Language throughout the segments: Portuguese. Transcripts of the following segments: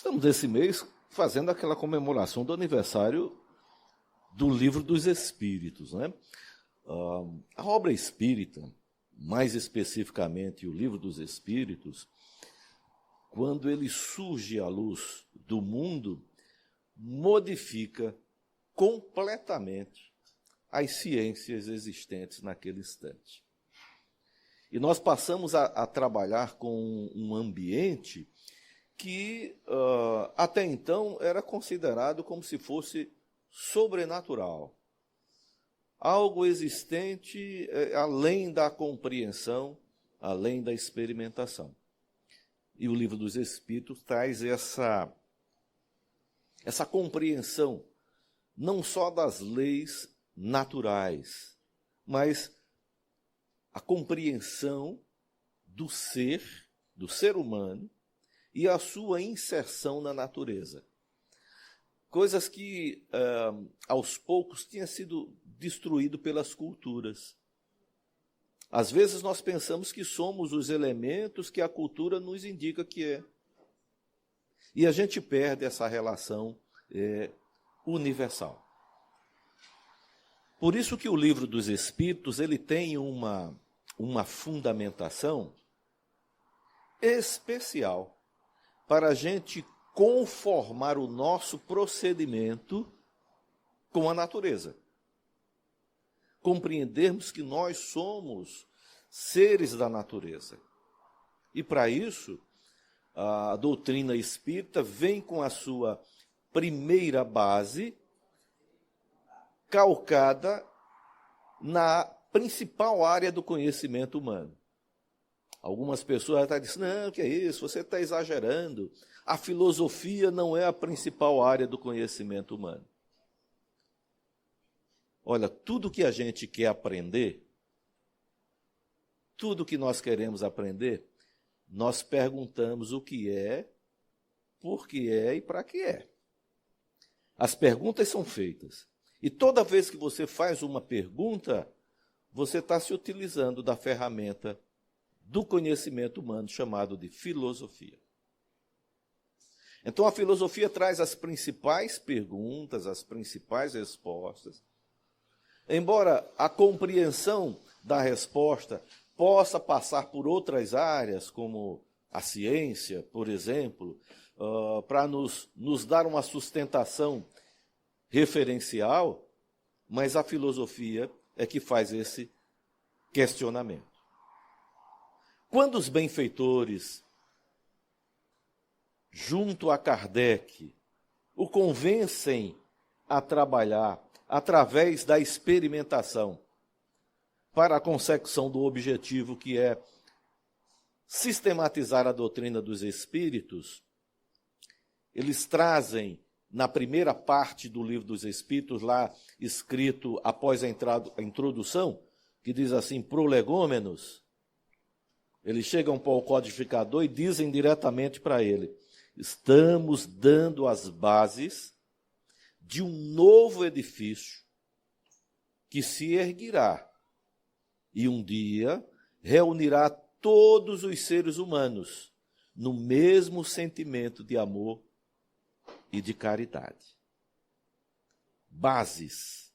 Estamos esse mês fazendo aquela comemoração do aniversário do Livro dos Espíritos, né? A obra espírita, mais especificamente o Livro dos Espíritos, quando ele surge à luz do mundo, modifica completamente as ciências existentes naquele instante. E nós passamos a trabalhar com um ambiente que até então era considerado como se fosse sobrenatural. Algo existente além da compreensão, além da experimentação. E o Livro dos Espíritos traz essa compreensão, não só das leis naturais, mas a compreensão do ser humano, e a sua inserção na natureza. Coisas que, aos poucos, tinham sido destruídas pelas culturas. Às vezes nós pensamos que somos os elementos que a cultura nos indica que é. E a gente perde essa relação universal. Por isso que o Livro dos Espíritos ele tem uma fundamentação especial para a gente conformar o nosso procedimento com a natureza. Compreendermos que nós somos seres da natureza. E para isso, a doutrina espírita vem com a sua primeira base calcada na principal área do conhecimento humano. Algumas pessoas até dizem, não, que é isso, você está exagerando. A filosofia não é a principal área do conhecimento humano. Olha, tudo que a gente quer aprender, tudo que nós queremos aprender, nós perguntamos o que é, por que é e para que é. As perguntas são feitas. E toda vez que você faz uma pergunta, você está se utilizando da ferramenta do conhecimento humano chamado de filosofia. Então a filosofia traz as principais perguntas, as principais respostas. Embora a compreensão da resposta possa passar por outras áreas, como a ciência, por exemplo, para nos dar uma sustentação referencial, mas a filosofia é que faz esse questionamento. Quando os benfeitores, junto a Kardec, o convencem a trabalhar através da experimentação para a consecução do objetivo que é sistematizar a doutrina dos espíritos, eles trazem na primeira parte do Livro dos Espíritos, lá escrito após a introdução, que diz assim, prolegômenos, eles chegam para o codificador e dizem diretamente para ele, estamos dando as bases de um novo edifício que se erguirá e um dia reunirá todos os seres humanos no mesmo sentimento de amor e de caridade. Bases.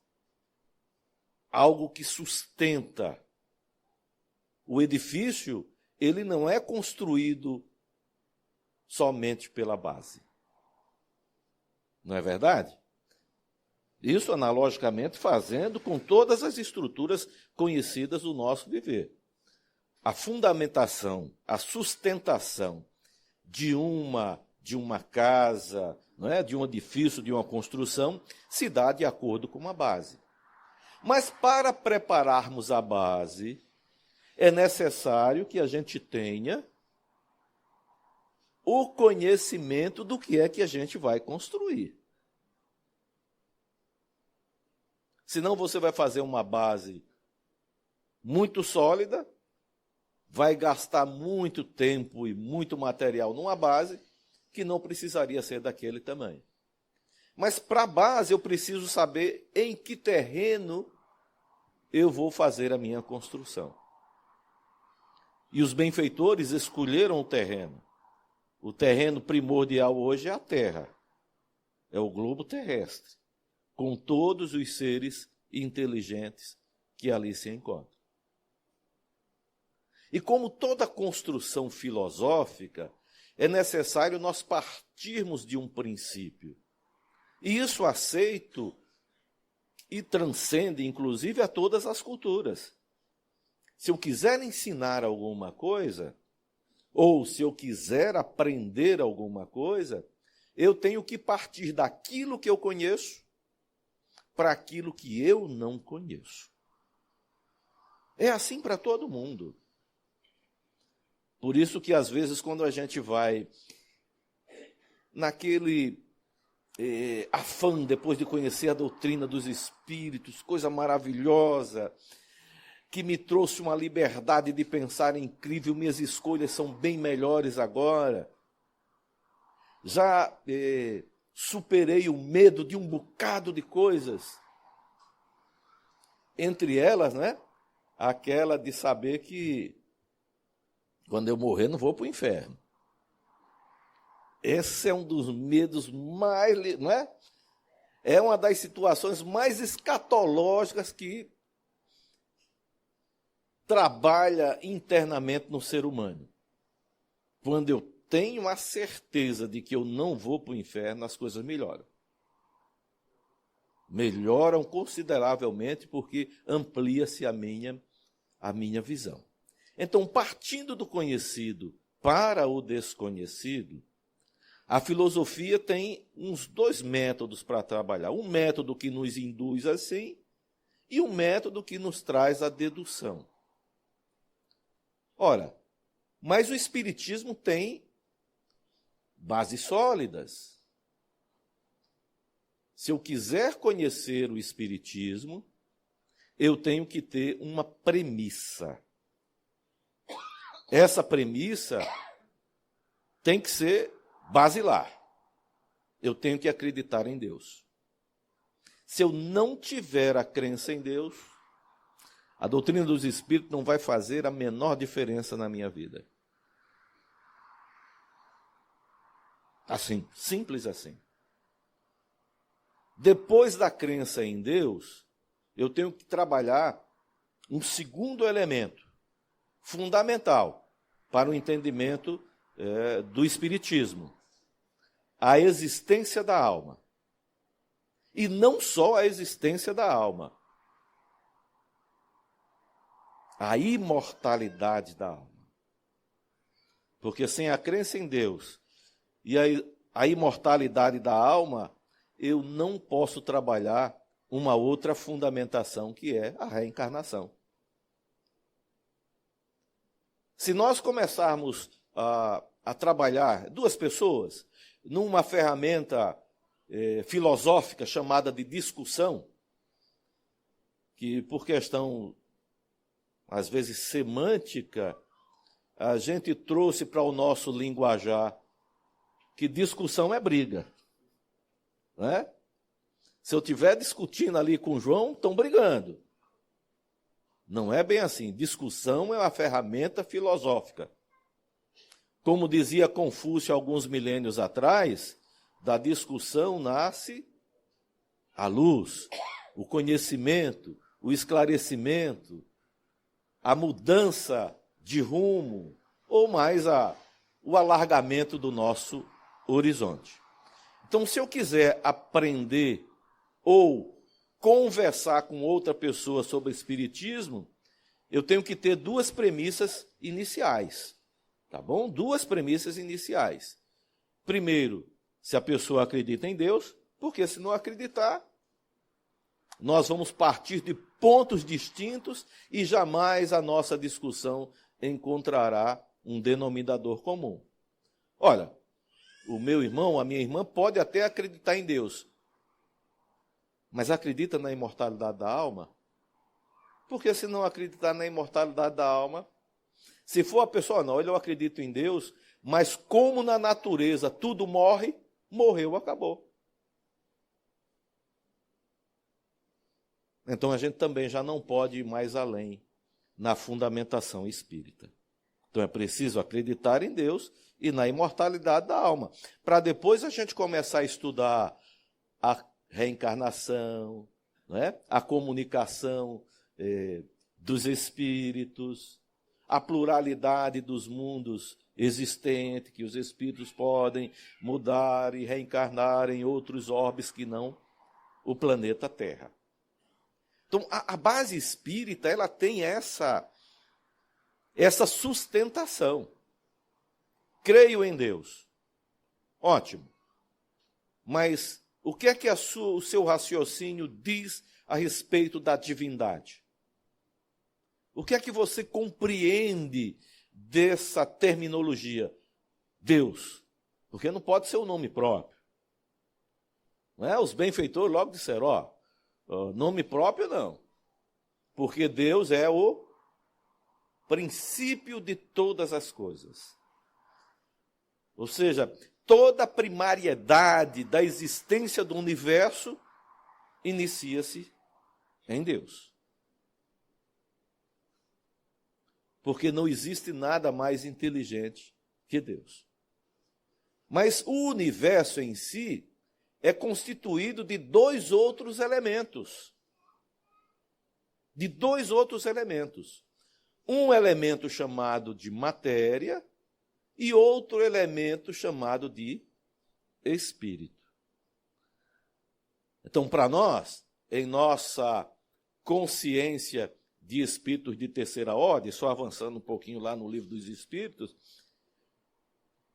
Algo que sustenta. O edifício, ele não é construído somente pela base. Não é verdade? Isso, analogicamente, fazendo com todas as estruturas conhecidas do nosso viver. A fundamentação, a sustentação de uma casa, não é? De um edifício, de uma construção, se dá de acordo com uma base. Mas para prepararmos a base, é necessário que a gente tenha o conhecimento do que é que a gente vai construir. Senão você vai fazer uma base muito sólida, vai gastar muito tempo e muito material numa base que não precisaria ser daquele tamanho. Mas para a base eu preciso saber em que terreno eu vou fazer a minha construção. E os benfeitores escolheram o terreno O terreno primordial hoje é a Terra, é o globo terrestre, com todos os seres inteligentes que ali se encontram. E como toda construção filosófica, é necessário nós partirmos de um princípio. E isso aceito e transcende, inclusive, a todas as culturas. Se eu quiser ensinar alguma coisa, ou se eu quiser aprender alguma coisa, eu tenho que partir daquilo que eu conheço para aquilo que eu não conheço. É assim para todo mundo. Por isso que, às vezes, quando a gente vai naquele afã, depois de conhecer a doutrina dos espíritos, coisa maravilhosa, que me trouxe uma liberdade de pensar incrível, minhas escolhas são bem melhores agora. Já superei o medo de um bocado de coisas. Entre elas, né, aquela de saber que quando eu morrer não vou para o inferno. Esse é um dos medos mais, não é? É uma das situações mais escatológicas que trabalha internamente no ser humano. Quando eu tenho a certeza de que eu não vou para o inferno, as coisas melhoram. Melhoram consideravelmente porque amplia-se a minha visão. Então, partindo do conhecido para o desconhecido, a filosofia tem uns dois métodos para trabalhar. Um método que nos induz assim e um método que nos traz a dedução. Ora, mas o Espiritismo tem bases sólidas. Se eu quiser conhecer o Espiritismo, eu tenho que ter uma premissa. Essa premissa tem que ser basilar. Eu tenho que acreditar em Deus. Se eu não tiver a crença em Deus, a doutrina dos Espíritos não vai fazer a menor diferença na minha vida. Assim, simples assim. Depois da crença em Deus, eu tenho que trabalhar um segundo elemento fundamental para o entendimento do Espiritismo: a existência da alma. E não só a existência da alma, a imortalidade da alma. Porque sem a crença em Deus e a imortalidade da alma, eu não posso trabalhar uma outra fundamentação, que é a reencarnação. Se nós começarmos a trabalhar duas pessoas numa ferramenta filosófica chamada de discussão, que por questão, às vezes, semântica, a gente trouxe para o nosso linguajar que discussão é briga. Né? Se eu estiver discutindo ali com o João, estão brigando. Não é bem assim. Discussão é uma ferramenta filosófica. Como dizia Confúcio alguns milênios atrás, da discussão nasce a luz, o conhecimento, o esclarecimento, a mudança de rumo, ou mais o alargamento do nosso horizonte. Então, se eu quiser aprender ou conversar com outra pessoa sobre espiritismo, eu tenho que ter duas premissas iniciais, tá bom? Duas premissas iniciais. Primeiro, se a pessoa acredita em Deus, porque se não acreditar, nós vamos partir de pontos distintos e jamais a nossa discussão encontrará um denominador comum. Olha, o meu irmão, a minha irmã pode até acreditar em Deus, mas acredita na imortalidade da alma? Porque se não acreditar na imortalidade da alma, se for a pessoa, não, eu acredito em Deus, mas como na natureza tudo morre, morreu, acabou. Então a gente também já não pode ir mais além na fundamentação espírita. Então é preciso acreditar em Deus e na imortalidade da alma, para depois a gente começar a estudar a reencarnação, né? A comunicação dos espíritos, a pluralidade dos mundos existentes, que os espíritos podem mudar e reencarnar em outros orbes que não o planeta Terra. Então, a base espírita, ela tem essa sustentação. Creio em Deus. Ótimo. Mas o que é que o seu raciocínio diz a respeito da divindade? O que é que você compreende dessa terminologia? Deus. Porque não pode ser o nome próprio. Não é? Os benfeitores logo disseram, nome próprio não. Porque Deus é o princípio de todas as coisas. Ou seja, toda a primariedade da existência do universo inicia-se em Deus. Porque não existe nada mais inteligente que Deus. Mas o universo em si é constituído de dois outros elementos. De dois outros elementos. Um elemento chamado de matéria e outro elemento chamado de espírito. Então, para nós, em nossa consciência de espíritos de terceira ordem, só avançando um pouquinho lá no livro dos espíritos,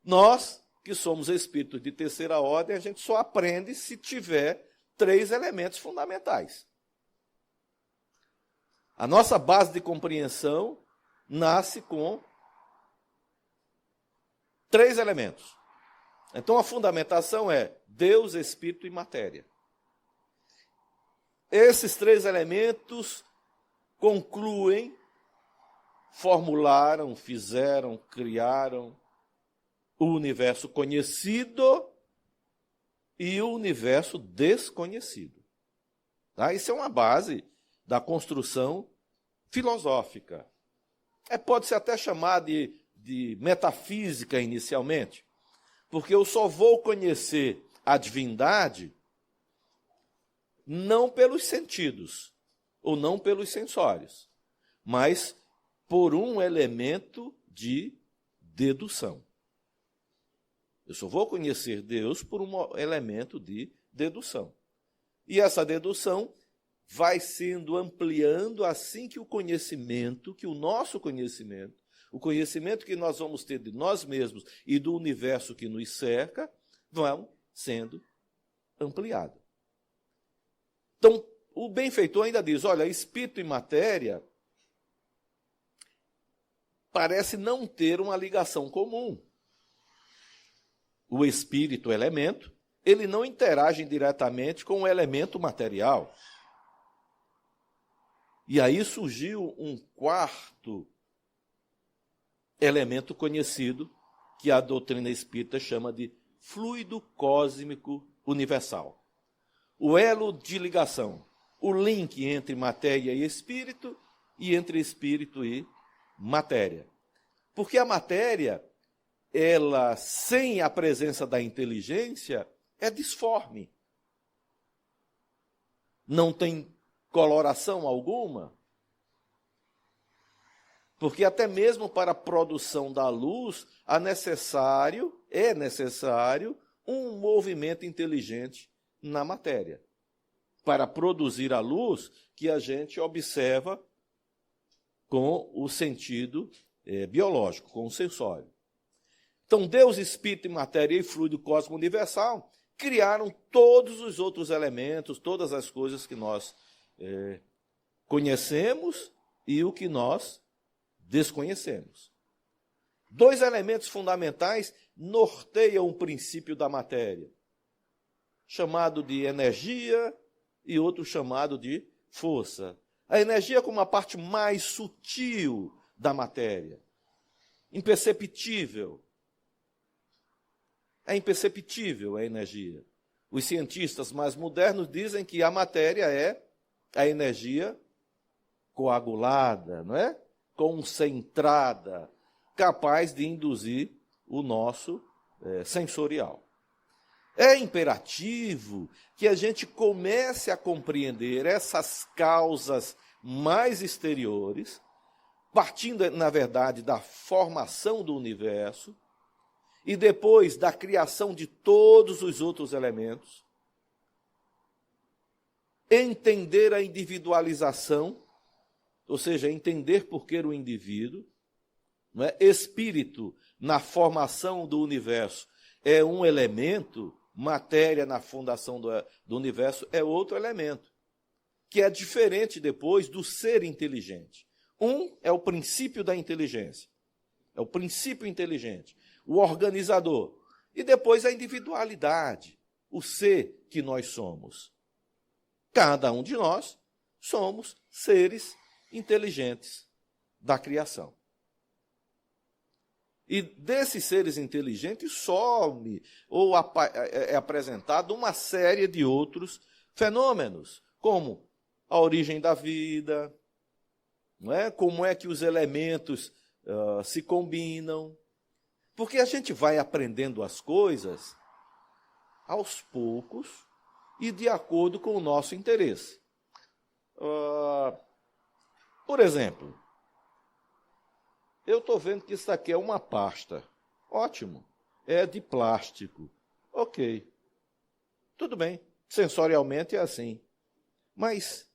nós, que somos espíritos de terceira ordem, a gente só aprende se tiver 3 elementos fundamentais. A nossa base de compreensão nasce com 3 elementos. Então, a fundamentação é Deus, Espírito e matéria. Esses 3 elementos concluem, formularam, fizeram, criaram o universo conhecido e o universo desconhecido. Tá? Isso é uma base da construção filosófica. Pode-se até chamar de metafísica inicialmente, porque eu só vou conhecer a divindade não pelos sentidos, ou não pelos sensórios, mas por um elemento de dedução. Eu só vou conhecer Deus por um elemento de dedução. E essa dedução vai sendo ampliando assim que o conhecimento, que o nosso conhecimento, o conhecimento que nós vamos ter de nós mesmos e do universo que nos cerca, vão sendo ampliados. Então, o benfeitor ainda diz, olha, espírito e matéria parece não ter uma ligação comum. O espírito, o elemento, ele não interage diretamente com o elemento material. E aí surgiu um quarto elemento conhecido, que a doutrina espírita chama de fluido cósmico universal. O elo de ligação, o link entre matéria e espírito, e entre espírito e matéria. Porque a matéria, ela, sem a presença da inteligência, é disforme. Não tem coloração alguma. Porque até mesmo para a produção da luz é necessário um movimento inteligente na matéria. Para produzir a luz que a gente observa com o sentido biológico, com o sensório. Então, Deus, Espírito e matéria e fluido cósmico universal criaram todos os outros elementos, todas as coisas que nós conhecemos e o que nós desconhecemos. 2 elementos fundamentais norteiam o princípio da matéria, chamado de energia e outro chamado de força. A energia como a parte mais sutil da matéria, imperceptível. É imperceptível a energia. Os cientistas mais modernos dizem que a matéria é a energia coagulada, não é? Concentrada, capaz de induzir o nosso sensorial. É imperativo que a gente comece a compreender essas causas mais exteriores, partindo, na verdade, da formação do universo e depois da criação de todos os outros elementos, entender a individualização, ou seja, entender por que o indivíduo, não é? Espírito na formação do universo é um elemento, matéria na fundação do universo é outro elemento, que é diferente depois do ser inteligente. Um é o princípio da inteligência, é o princípio inteligente, o organizador, e depois a individualidade, o ser que nós somos. Cada um de nós somos seres inteligentes da criação. E desses seres inteligentes some ou é apresentado uma série de outros fenômenos, como a origem da vida, não é? Como é que os elementos se combinam. Porque a gente vai aprendendo as coisas aos poucos e de acordo com o nosso interesse. Por exemplo, eu estou vendo que isso aqui é uma pasta. Ótimo. É de plástico. Ok. Tudo bem. Sensorialmente é assim. Mas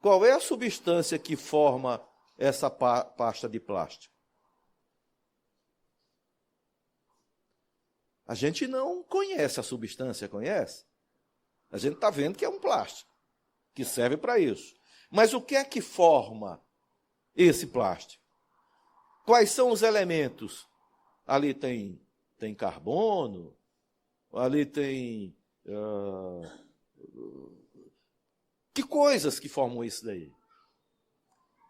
qual é a substância que forma essa pasta de plástico? A gente não conhece a substância, conhece? A gente está vendo que é um plástico, que serve para isso. Mas o que é que forma esse plástico? Quais são os elementos? Ali tem carbono, ali tem... que coisas que formam isso daí?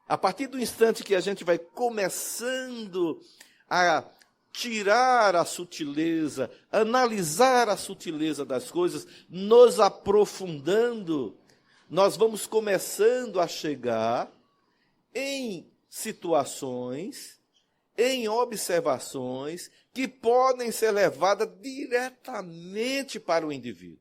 A partir do instante que a gente vai começando a tirar a sutileza, analisar a sutileza das coisas, nos aprofundando, nós vamos começando a chegar em situações, em observações que podem ser levadas diretamente para o indivíduo.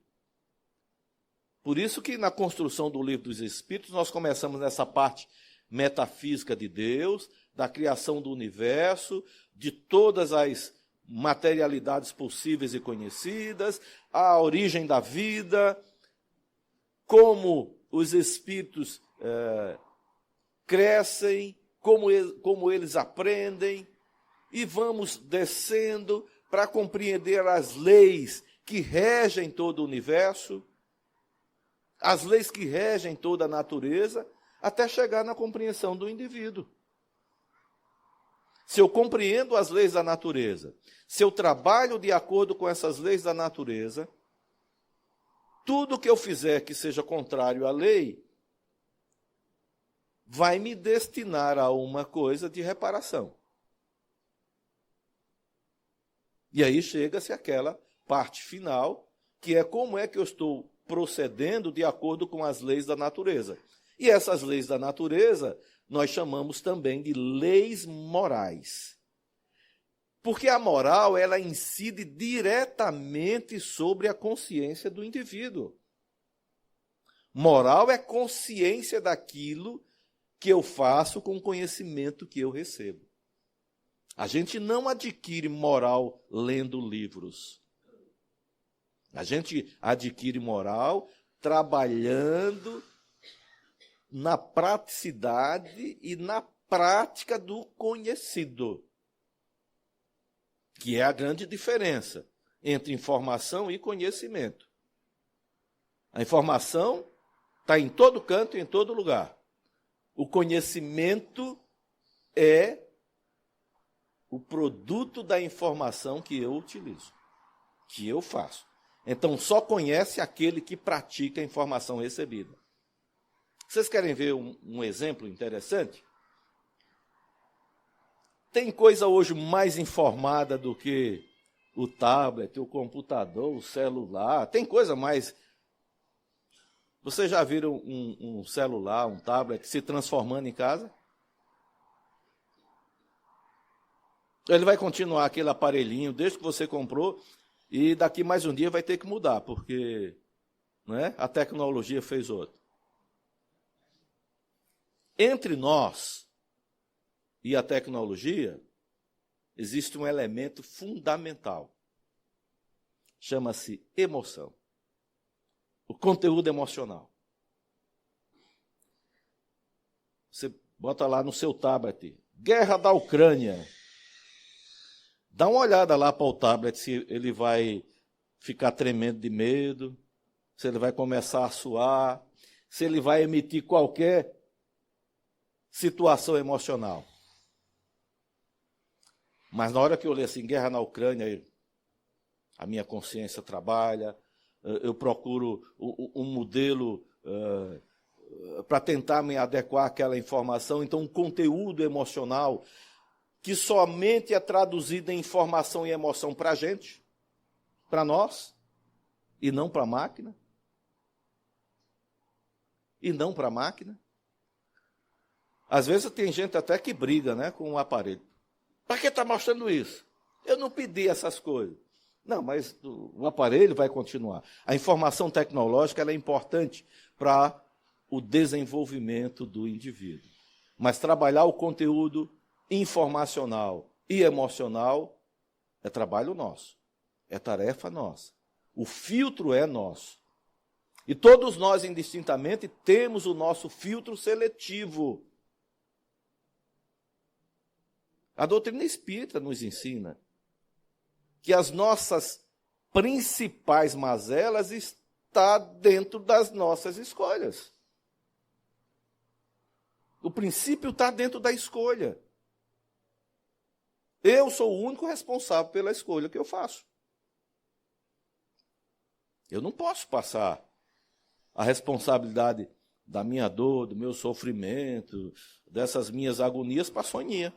Por isso que na construção do Livro dos Espíritos nós começamos nessa parte metafísica de Deus, da criação do universo, de todas as materialidades possíveis e conhecidas, a origem da vida, como os espíritos crescem, como eles aprendem, e vamos descendo para compreender as leis que regem todo o universo, as leis que regem toda a natureza, até chegar na compreensão do indivíduo. Se eu compreendo as leis da natureza, se eu trabalho de acordo com essas leis da natureza, tudo que eu fizer que seja contrário à lei vai me destinar a uma coisa de reparação. E aí chega-se àquela parte final, que é como é que eu estou procedendo de acordo com as leis da natureza. E essas leis da natureza nós chamamos também de leis morais. Porque a moral, ela incide diretamente sobre a consciência do indivíduo. Moral é consciência daquilo que eu faço com o conhecimento que eu recebo. A gente não adquire moral lendo livros. A gente adquire moral trabalhando na praticidade e na prática do conhecido, que é a grande diferença entre informação e conhecimento. A informação está em todo canto e em todo lugar. O conhecimento é o produto da informação que eu utilizo, que eu faço. Então, só conhece aquele que pratica a informação recebida. Vocês querem ver um exemplo interessante? Tem coisa hoje mais informada do que o tablet, o computador, o celular. Tem coisa mais... Vocês já viram um celular, um tablet se transformando em casa? Ele vai continuar aquele aparelhinho desde que você comprou e daqui mais um dia vai ter que mudar, porque, né, a tecnologia fez outro. Entre nós e a tecnologia, existe um elemento fundamental. Chama-se emoção. O conteúdo emocional. Você bota lá no seu tablet, guerra da Ucrânia. Dá uma olhada lá para o tablet se ele vai ficar tremendo de medo, se ele vai começar a suar, se ele vai emitir qualquer situação emocional. Mas na hora que eu li assim, guerra na Ucrânia, a minha consciência trabalha, eu procuro um modelo para tentar me adequar àquela informação. Então, um conteúdo emocional que somente é traduzido em informação e emoção para a gente, para nós, e não para a máquina. E não para a máquina. Às vezes tem gente até que briga, né, com o aparelho. Para que está mostrando isso? Eu não pedi essas coisas. Não, mas o aparelho vai continuar. A informação tecnológica ela é importante para o desenvolvimento do indivíduo. Mas trabalhar o conteúdo informacional e emocional é trabalho nosso, é tarefa nossa. O filtro é nosso. E todos nós, indistintamente, temos o nosso filtro seletivo. A doutrina espírita nos ensina que as nossas principais mazelas estão dentro das nossas escolhas. O princípio está dentro da escolha. Eu sou o único responsável pela escolha que eu faço. Eu não posso passar a responsabilidade da minha dor, do meu sofrimento, dessas minhas agonias para a Soninha.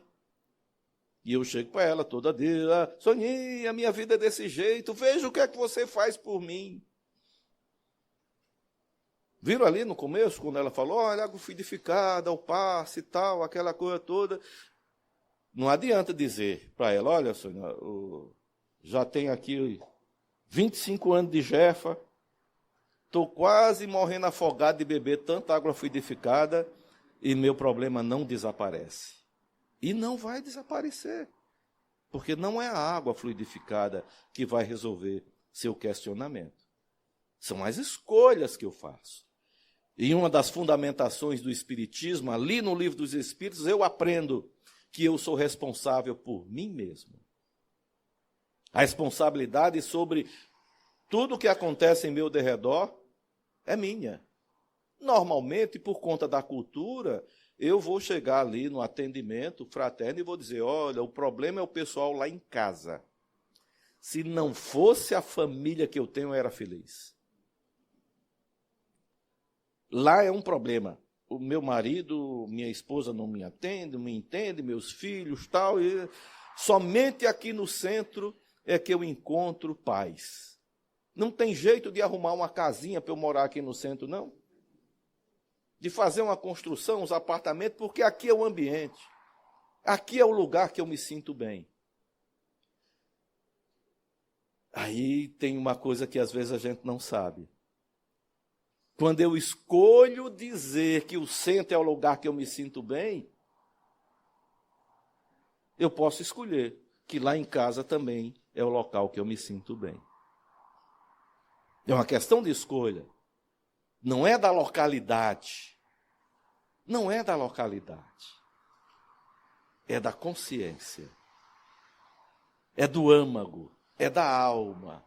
E eu chego para ela toda dia, Soninha, a minha vida é desse jeito, veja o que é que você faz por mim. Viram ali no começo, quando ela falou, olha, água fluidificada, o passe e tal, aquela coisa toda. Não adianta dizer para ela, olha, Sônia, já tenho aqui 25 anos de jefa, estou quase morrendo afogado de beber tanta água fluidificada e meu problema não desaparece. E não vai desaparecer, porque não é a água fluidificada que vai resolver seu questionamento. São as escolhas que eu faço. E uma das fundamentações do Espiritismo, ali no Livro dos Espíritos, eu aprendo que eu sou responsável por mim mesmo. A responsabilidade sobre tudo o que acontece em meu derredor é minha. Normalmente, por conta da cultura, eu vou chegar ali no atendimento fraterno e vou dizer, olha, o problema é o pessoal lá em casa. Se não fosse a família que eu tenho, eu era feliz. Lá é um problema. O meu marido, minha esposa não me entende, meus filhos, tal. E somente aqui no centro é que eu encontro paz. Não tem jeito de arrumar uma casinha para eu morar aqui no centro, não. De fazer uma construção, uns apartamentos, porque aqui é o ambiente. Aqui é o lugar que eu me sinto bem. Aí tem uma coisa que às vezes a gente não sabe. Quando eu escolho dizer que o centro é o lugar que eu me sinto bem, eu posso escolher que lá em casa também é o local que eu me sinto bem. É uma questão de escolha. Não é da localidade. Não é da localidade. É da consciência. É do âmago. É da alma.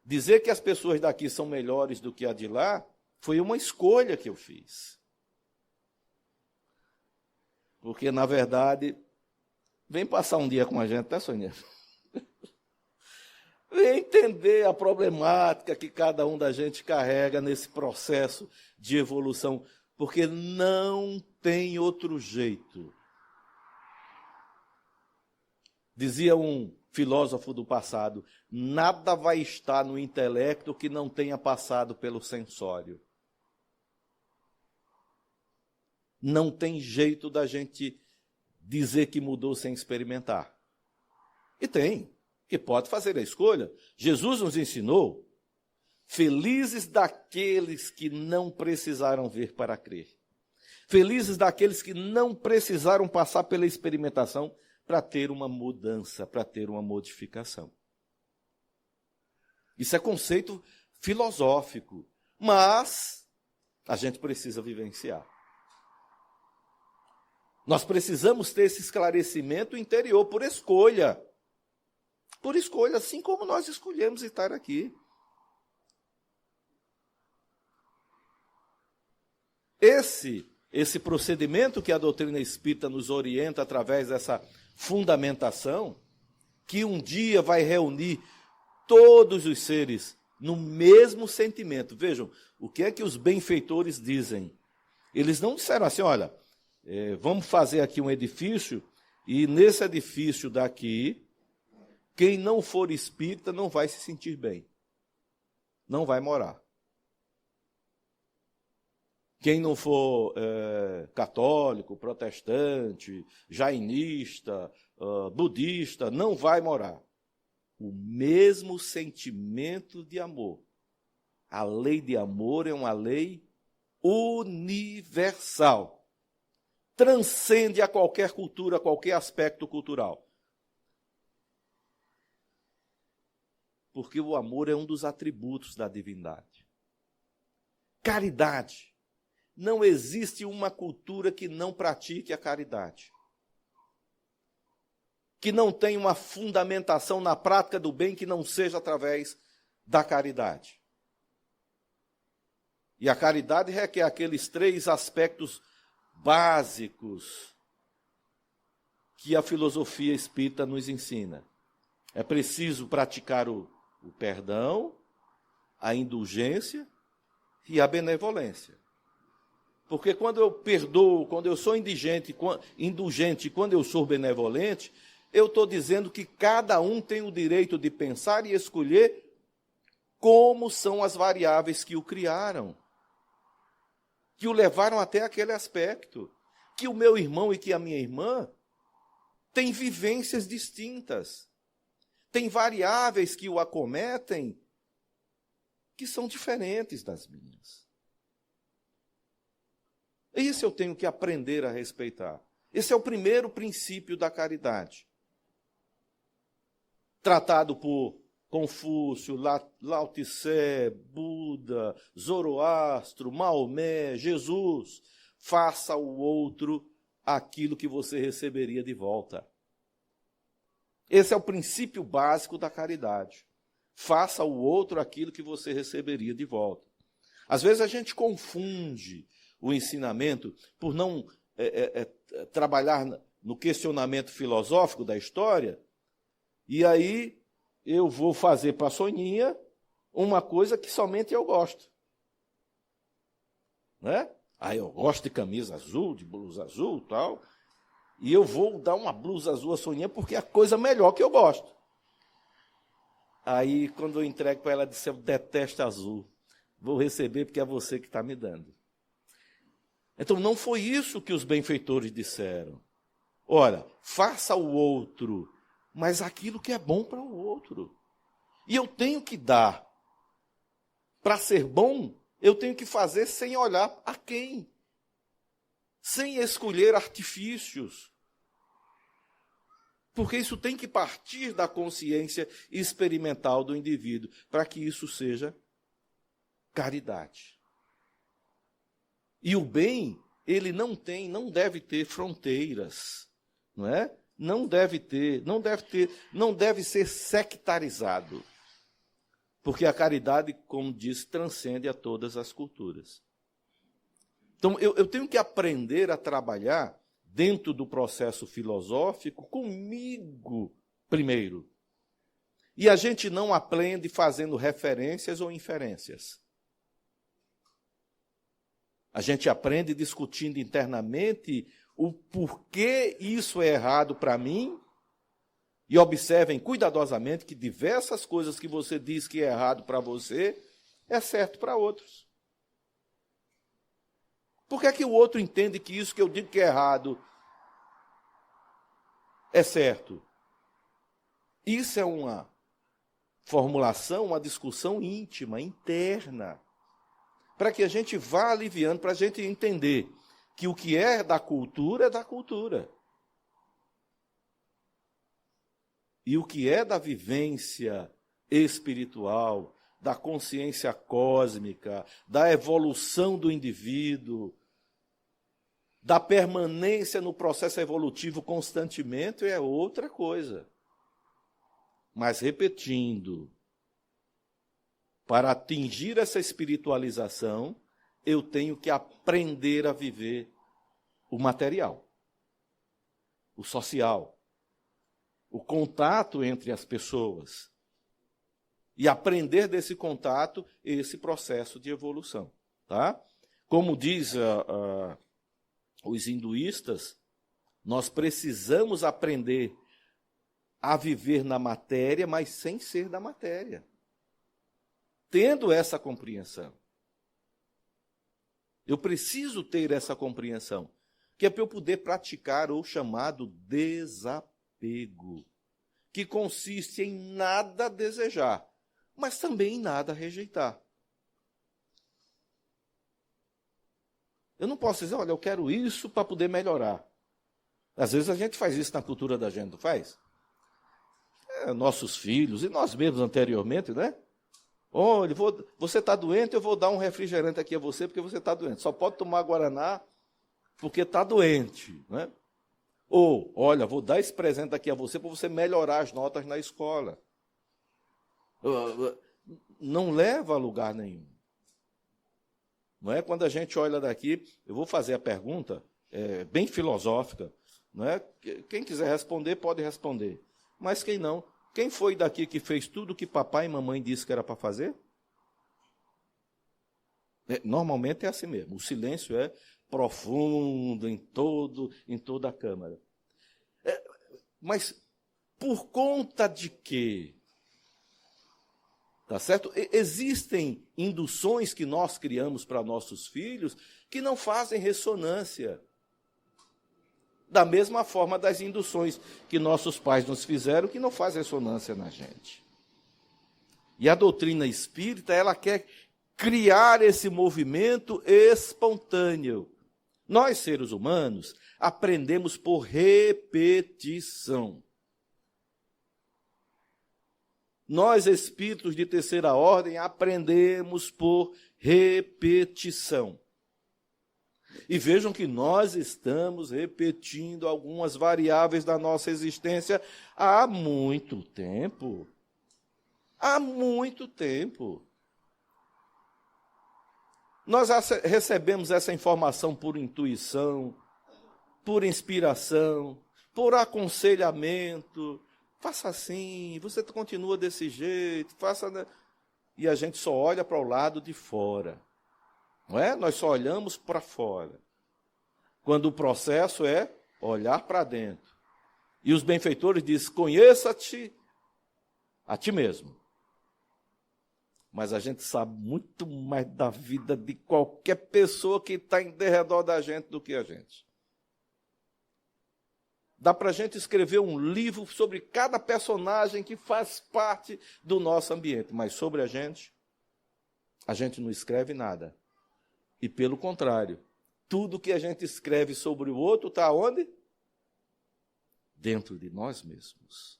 Dizer que as pessoas daqui são melhores do que a de lá foi uma escolha que eu fiz. Porque, na verdade, vem passar um dia com a gente, né, Sônia? Vem entender a problemática que cada um da gente carrega nesse processo de evolução, porque não tem outro jeito. Dizia um filósofo do passado, nada vai estar no intelecto que não tenha passado pelo sensório. Não tem jeito da gente dizer que mudou sem experimentar. E tem, que pode fazer a escolha. Jesus nos ensinou, felizes daqueles que não precisaram ver para crer. Felizes daqueles que não precisaram passar pela experimentação para ter uma mudança, para ter uma modificação. Isso é conceito filosófico, mas a gente precisa vivenciar. Nós precisamos ter esse esclarecimento interior por escolha. Por escolha, assim como nós escolhemos estar aqui. Esse procedimento que a doutrina espírita nos orienta através dessa fundamentação, que um dia vai reunir todos os seres no mesmo sentimento. Vejam, o que é que os benfeitores dizem? Eles não disseram assim, olha, vamos fazer aqui um edifício, e nesse edifício daqui, quem não for espírita não vai se sentir bem. Não vai morar. Quem não for católico, protestante, jainista, budista, não vai morar. O mesmo sentimento de amor. A lei de amor é uma lei universal. Transcende a qualquer cultura, a qualquer aspecto cultural. Porque o amor é um dos atributos da divindade. Caridade. Não existe uma cultura que não pratique a caridade. Que não tenha uma fundamentação na prática do bem que não seja através da caridade. E a caridade requer aqueles 3 aspectos básicos que a filosofia espírita nos ensina. É preciso praticar o perdão, a indulgência e a benevolência. Porque quando eu perdoo, quando eu sou indulgente, quando eu sou benevolente, eu estou dizendo que cada um tem o direito de pensar e escolher como são as variáveis que o criaram, que o levaram até aquele aspecto, que o meu irmão e que a minha irmã têm vivências distintas, tem variáveis que o acometem que são diferentes das minhas. Isso eu tenho que aprender a respeitar. Esse é o primeiro princípio da caridade. Tratado por Confúcio, Lao Tse, Buda, Zoroastro, Maomé, Jesus. Faça ao outro aquilo que você receberia de volta. Esse é o princípio básico da caridade. Faça ao outro aquilo que você receberia de volta. Às vezes a gente confunde o ensinamento por não trabalhar no questionamento filosófico da história, e aí eu vou fazer para a Soninha uma coisa que somente eu gosto. Né? Aí eu gosto de camisa azul, de blusa azul e tal, e eu vou dar uma blusa azul à Soninha porque é a coisa melhor que eu gosto. Aí, quando eu entrego para ela, ela diz, eu detesto azul. Vou receber porque é você que está me dando. Então, não foi isso que os benfeitores disseram. Olha, faça ao outro, mas aquilo que é bom para o outro. E eu tenho que dar. Para ser bom, eu tenho que fazer sem olhar a quem. Sem escolher artifícios. Porque isso tem que partir da consciência experimental do indivíduo, para que isso seja caridade. E o bem, ele não deve ter fronteiras, não é? Não deve ser sectarizado. Porque a caridade, como diz, transcende a todas as culturas. Então, eu tenho que aprender a trabalhar dentro do processo filosófico comigo primeiro. E a gente não aprende fazendo referências ou inferências. A gente aprende discutindo internamente o porquê isso é errado para mim. E observem cuidadosamente que diversas coisas que você diz que é errado para você, é certo para outros. Por que é que o outro entende que isso que eu digo que é errado é certo? Isso é uma formulação, uma discussão íntima, interna, para que a gente vá aliviando, para a gente entender que o que é da cultura é da cultura. E o que é da vivência espiritual, da consciência cósmica, da evolução do indivíduo, da permanência no processo evolutivo constantemente, é outra coisa. Mas repetindo, para atingir essa espiritualização, eu tenho que aprender a viver o material, o social, o contato entre as pessoas. E aprender desse contato, esse processo de evolução. Tá? Como diz os hinduístas, nós precisamos aprender a viver na matéria, mas sem ser da matéria. Tendo essa compreensão. Eu preciso ter essa compreensão, que é para eu poder praticar o chamado desapego, que consiste em nada desejar, mas também em nada rejeitar. Eu não posso dizer, olha, eu quero isso para poder melhorar. Às vezes a gente faz isso na cultura da gente, não faz? Nossos filhos, e nós mesmos anteriormente, né? Olha, você está doente, eu vou dar um refrigerante aqui a você porque você está doente. Só pode tomar Guaraná porque está doente, né? Ou, olha, vou dar esse presente aqui a você para você melhorar as notas na escola. Não leva a lugar nenhum. Não é? Quando a gente olha daqui, eu vou fazer a pergunta, bem filosófica, não é? Quem quiser responder, pode responder. Mas quem não? Quem foi daqui que fez tudo o que papai e mamãe disse que era para fazer? Normalmente é assim mesmo. O silêncio é profundo em toda a Câmara. Mas por conta de quê? Tá certo? Existem induções que nós criamos para nossos filhos que não fazem ressonância. Da mesma forma das induções que nossos pais nos fizeram, que não faz ressonância na gente. E a doutrina espírita, ela quer criar esse movimento espontâneo. Nós, seres humanos, aprendemos por repetição. Nós, espíritos de terceira ordem, aprendemos por repetição. E vejam que nós estamos repetindo algumas variáveis da nossa existência há muito tempo. Há muito tempo. Nós recebemos essa informação por intuição, por inspiração, por aconselhamento. Faça assim, você continua desse jeito, faça... E a gente só olha para o lado de fora. Não é? Nós só olhamos para fora. Quando o processo é olhar para dentro. E os benfeitores dizem, conheça-te a ti mesmo. Mas a gente sabe muito mais da vida de qualquer pessoa que está em derredor da gente do que a gente. Dá para a gente escrever um livro sobre cada personagem que faz parte do nosso ambiente. Mas sobre a gente não escreve nada. E pelo contrário, tudo que a gente escreve sobre o outro está onde? Dentro de nós mesmos.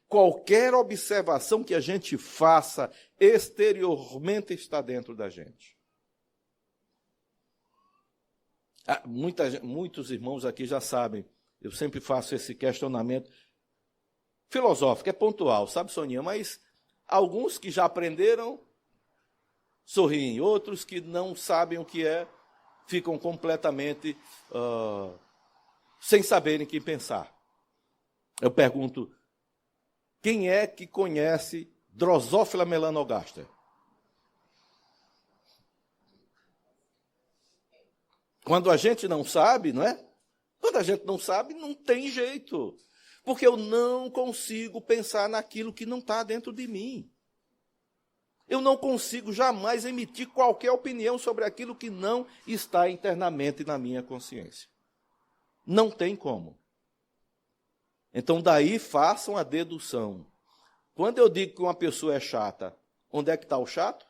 Qualquer observação que a gente faça exteriormente está dentro da gente. Muitos irmãos aqui já sabem, eu sempre faço esse questionamento filosófico, é pontual, sabe, Soninha? Mas alguns que já aprenderam sorriem, outros que não sabem o que é, ficam completamente sem saberem o que pensar. Eu pergunto, quem é que conhece Drosophila melanogaster? Quando a gente não sabe, não é? Quando a gente não sabe, não tem jeito. Porque eu não consigo pensar naquilo que não está dentro de mim. Eu não consigo jamais emitir qualquer opinião sobre aquilo que não está internamente na minha consciência. Não tem como. Então, daí façam a dedução. Quando eu digo que uma pessoa é chata, onde é que está o chato?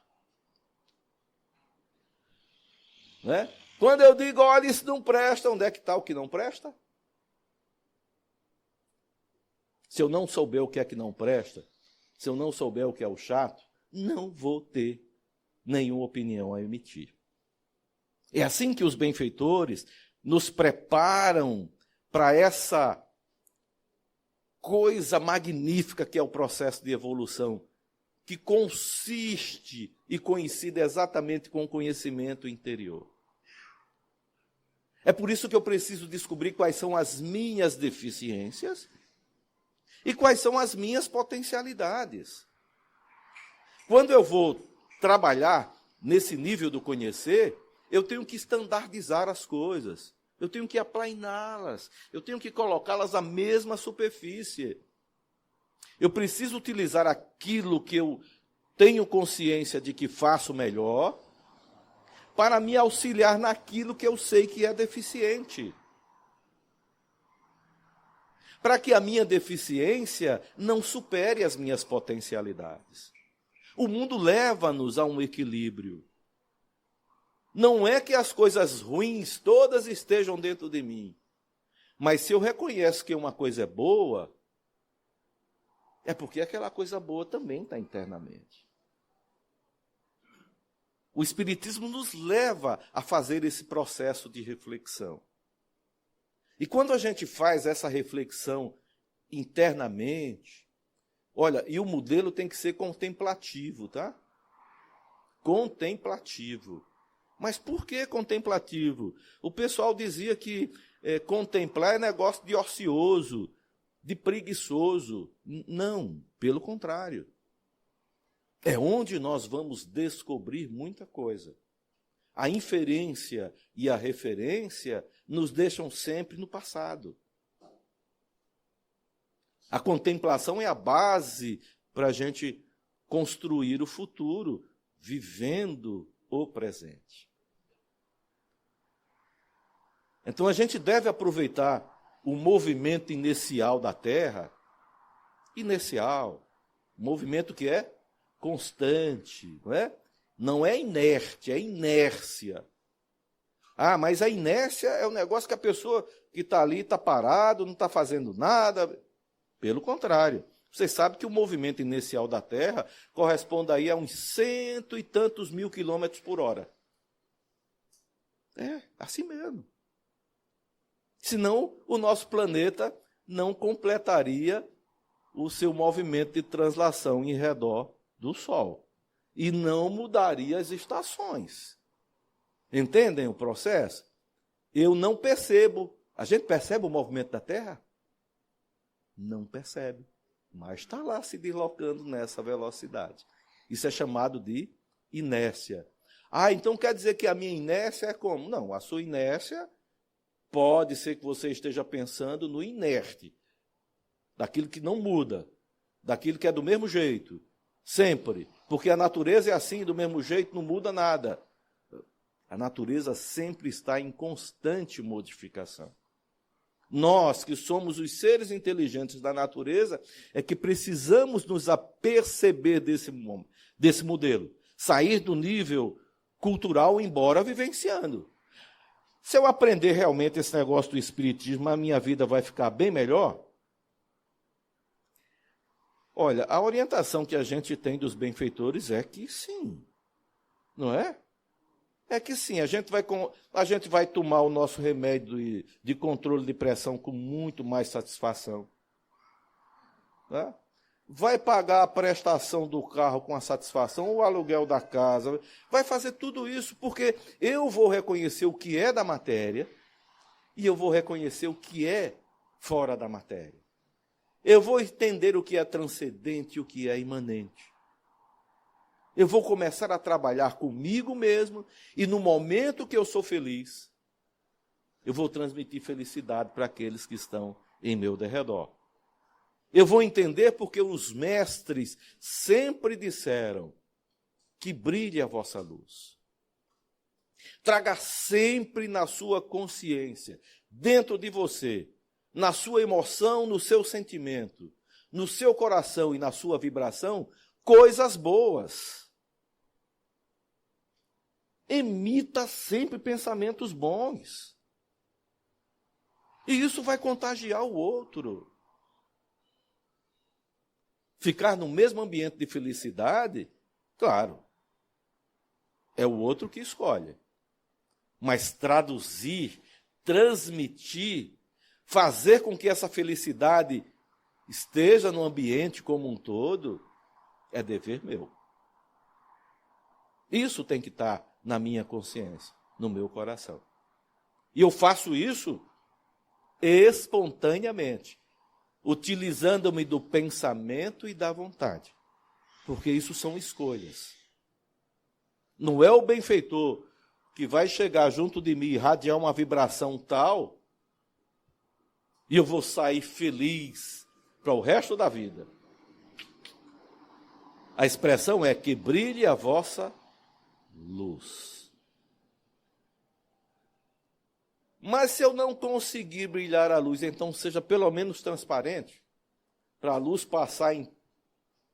Né? Quando eu digo, olha, isso não presta, onde é que está o que não presta? Se eu não souber o que é que não presta, se eu não souber o que é o chato, não vou ter nenhuma opinião a emitir. É assim que os benfeitores nos preparam para essa coisa magnífica que é o processo de evolução, que consiste e coincide exatamente com o conhecimento interior. É por isso que eu preciso descobrir quais são as minhas deficiências e quais são as minhas potencialidades. Quando eu vou trabalhar nesse nível do conhecer, eu tenho que estandardizar as coisas, eu tenho que aplainá-las, eu tenho que colocá-las à mesma superfície. Eu preciso utilizar aquilo que eu tenho consciência de que faço melhor, para me auxiliar naquilo que eu sei que é deficiente. Para que a minha deficiência não supere as minhas potencialidades. O mundo leva-nos a um equilíbrio. Não é que as coisas ruins todas estejam dentro de mim, mas se eu reconheço que uma coisa é boa, é porque aquela coisa boa também está internamente. O Espiritismo nos leva a fazer esse processo de reflexão. E quando a gente faz essa reflexão internamente, olha, e o modelo tem que ser contemplativo, tá? Contemplativo. Mas por que contemplativo? O pessoal dizia que contemplar é negócio de ocioso, de preguiçoso. Não, pelo contrário. É onde nós vamos descobrir muita coisa. A inferência e a referência nos deixam sempre no passado. A contemplação é a base para a gente construir o futuro, vivendo o presente. Então a gente deve aproveitar o movimento inicial da Terra, movimento que é constante, não é? Não é inerte, é inércia. Ah, mas a inércia é um negócio que a pessoa que está ali está parado, não está fazendo nada. Pelo contrário, você sabe que o movimento inicial da Terra corresponde aí a uns 100 e tantos mil quilômetros por hora. É, assim mesmo. Senão, o nosso planeta não completaria o seu movimento de translação em redor do Sol. E não mudaria as estações. Entendem o processo? Eu não percebo. A gente percebe o movimento da Terra? Não percebe. Mas está lá se deslocando nessa velocidade. Isso é chamado de inércia. Ah, então quer dizer que a minha inércia é como? Não, a sua inércia pode ser que você esteja pensando no inerte, daquilo que não muda, daquilo que é do mesmo jeito, sempre. Porque a natureza é assim, do mesmo jeito, não muda nada. A natureza sempre está em constante modificação. Nós, que somos os seres inteligentes da natureza, é que precisamos nos aperceber desse modelo. Sair do nível cultural, embora vivenciando. Se eu aprender realmente esse negócio do espiritismo, a minha vida vai ficar bem melhor? Olha, a orientação que a gente tem dos benfeitores é que sim. Não é? É que sim, a gente vai tomar o nosso remédio de controle de pressão com muito mais satisfação. Né? Vai pagar a prestação do carro com a satisfação, o aluguel da casa, vai fazer tudo isso porque eu vou reconhecer o que é da matéria e eu vou reconhecer o que é fora da matéria. Eu vou entender o que é transcendente e o que é imanente. Eu vou começar a trabalhar comigo mesmo e no momento que eu sou feliz, eu vou transmitir felicidade para aqueles que estão em meu derredor. Eu vou entender porque os mestres sempre disseram que brilhe a vossa luz. Traga sempre na sua consciência, dentro de você, na sua emoção, no seu sentimento, no seu coração e na sua vibração, coisas boas. Emita sempre pensamentos bons. E isso vai contagiar o outro. Ficar no mesmo ambiente de felicidade, claro, é o outro que escolhe. Mas traduzir, transmitir, fazer com que essa felicidade esteja no ambiente como um todo, é dever meu. Isso tem que estar na minha consciência, no meu coração. E eu faço isso espontaneamente, utilizando-me do pensamento e da vontade, porque isso são escolhas. Não é o benfeitor que vai chegar junto de mim e irradiar uma vibração tal, e eu vou sair feliz para o resto da vida. A expressão é que brilhe a vossa luz. Mas se eu não conseguir brilhar a luz, então seja pelo menos transparente, para a luz passar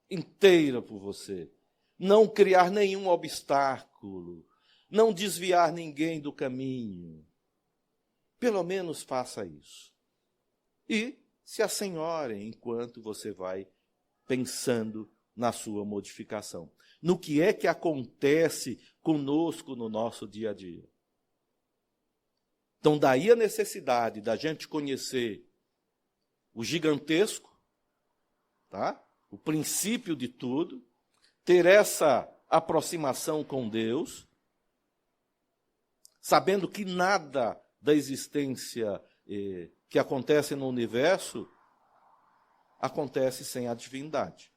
inteira por você. Não criar nenhum obstáculo, não desviar ninguém do caminho. Pelo menos faça isso. E se assenhore enquanto você vai pensando na sua modificação. No que é que acontece conosco no nosso dia a dia. Então, daí a necessidade da gente conhecer o gigantesco, tá? O princípio de tudo, ter essa aproximação com Deus, sabendo que nada da existência que acontece no universo acontece sem a divindade.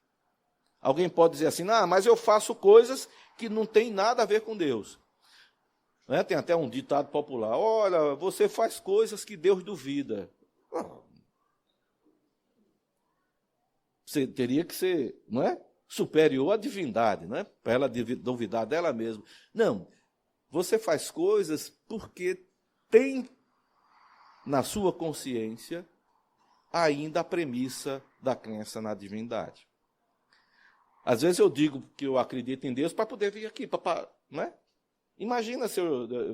Alguém pode dizer assim, mas eu faço coisas que não tem nada a ver com Deus. Tem até um ditado popular, olha, você faz coisas que Deus duvida. Você teria que ser, superior à divindade, para ela duvidar dela mesma. Não, você faz coisas porque tem na sua consciência ainda a premissa da crença na divindade. Às vezes eu digo que eu acredito em Deus para poder vir aqui, Imagina se